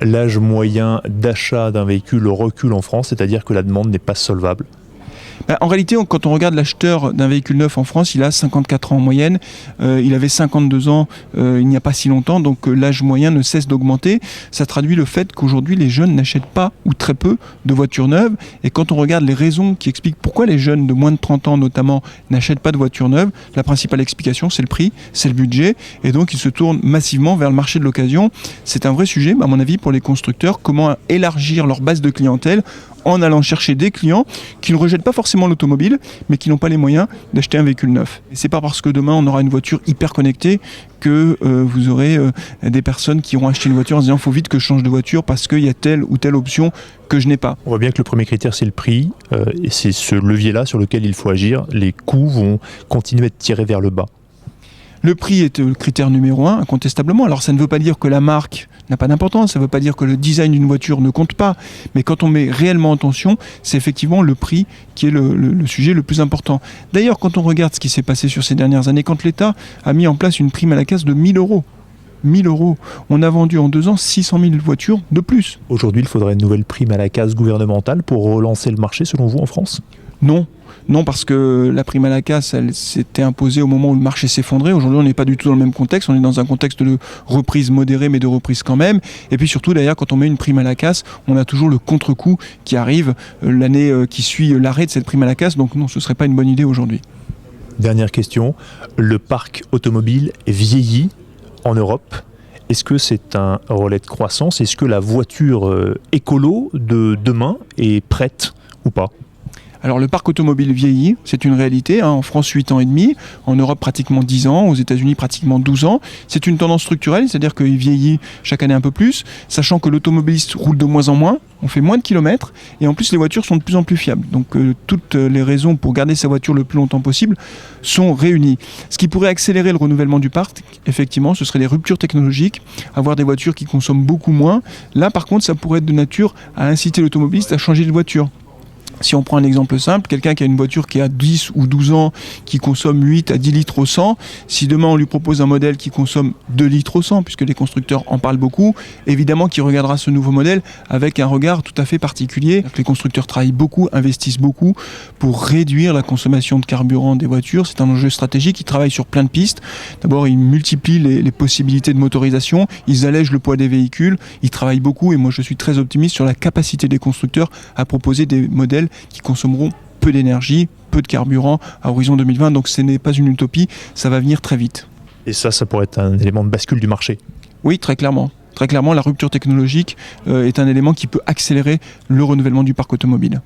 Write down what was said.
l'âge moyen d'achat d'un véhicule recule en France, c'est-à-dire que la demande n'est pas solvable? En réalité, quand on regarde l'acheteur d'un véhicule neuf en France, il a 54 ans en moyenne. Il avait 52 ans il n'y a pas si longtemps, donc l'âge moyen ne cesse d'augmenter. Ça traduit le fait qu'aujourd'hui, les jeunes n'achètent pas ou très peu de voitures neuves. Et quand on regarde les raisons qui expliquent pourquoi les jeunes de moins de 30 ans notamment n'achètent pas de voitures neuves, la principale explication, c'est le prix, c'est le budget. Et donc, ils se tournent massivement vers le marché de l'occasion. C'est un vrai sujet, à mon avis, pour les constructeurs. Comment élargir leur base de clientèle en allant chercher des clients qui ne rejettent pas forcément l'automobile, mais qui n'ont pas les moyens d'acheter un véhicule neuf. Et c'est pas parce que demain on aura une voiture hyper connectée que vous aurez des personnes qui auront acheté une voiture en se disant faut vite que je change de voiture parce qu'il y a telle ou telle option que je n'ai pas. On voit bien que le premier critère c'est le prix, et c'est ce levier-là sur lequel il faut agir. Les coûts vont continuer à être tirés vers le bas. Le prix est le critère numéro 1, incontestablement. Alors ça ne veut pas dire que la marque n'a pas d'importance, ça ne veut pas dire que le design d'une voiture ne compte pas, mais quand on met réellement en tension, c'est effectivement le prix qui est le sujet le plus important. D'ailleurs, quand on regarde ce qui s'est passé sur ces dernières années, quand l'État a mis en place une prime à la casse de 1 000 euros, 1 000 euros. On a vendu en 2 ans 600 000 voitures de plus. Aujourd'hui, il faudrait une nouvelle prime à la casse gouvernementale pour relancer le marché, selon vous, en France ? Non, parce que la prime à la casse, elle s'était imposée au moment où le marché s'effondrait. Aujourd'hui, on n'est pas du tout dans le même contexte. On est dans un contexte de reprise modérée, mais de reprise quand même. Et puis surtout, d'ailleurs, quand on met une prime à la casse, on a toujours le contre-coup qui arrive l'année qui suit l'arrêt de cette prime à la casse. Donc non, ce ne serait pas une bonne idée aujourd'hui. Dernière question. Le parc automobile vieillit en Europe. Est-ce que c'est un relais de croissance ? Est-ce que la voiture écolo de demain est prête ou pas ? Alors le parc automobile vieillit, c'est une réalité, en France 8 ans et demi, en Europe pratiquement 10 ans, aux États-Unis pratiquement 12 ans. C'est une tendance structurelle, c'est-à-dire qu'il vieillit chaque année un peu plus, sachant que l'automobiliste roule de moins en moins, on fait moins de kilomètres, et en plus les voitures sont de plus en plus fiables. Donc toutes les raisons pour garder sa voiture le plus longtemps possible sont réunies. Ce qui pourrait accélérer le renouvellement du parc, effectivement, ce serait les ruptures technologiques, avoir des voitures qui consomment beaucoup moins. Là par contre, ça pourrait être de nature à inciter l'automobiliste à changer de voiture. Si on prend un exemple simple, quelqu'un qui a une voiture qui a 10 ou 12 ans, qui consomme 8 à 10 litres au 100, si demain on lui propose un modèle qui consomme 2 litres au 100, puisque les constructeurs en parlent beaucoup, évidemment qu'il regardera ce nouveau modèle avec un regard tout à fait particulier. Les constructeurs travaillent beaucoup, investissent beaucoup pour réduire la consommation de carburant des voitures. C'est un enjeu stratégique, ils travaillent sur plein de pistes. D'abord, ils multiplient les possibilités de motorisation, ils allègent le poids des véhicules, ils travaillent beaucoup et moi je suis très optimiste sur la capacité des constructeurs à proposer des modèles qui consommeront peu d'énergie, peu de carburant à horizon 2020. Donc ce n'est pas une utopie, ça va venir très vite. Et ça pourrait être un élément de bascule du marché. Oui, très clairement. Très clairement, la rupture technologique est un élément qui peut accélérer le renouvellement du parc automobile.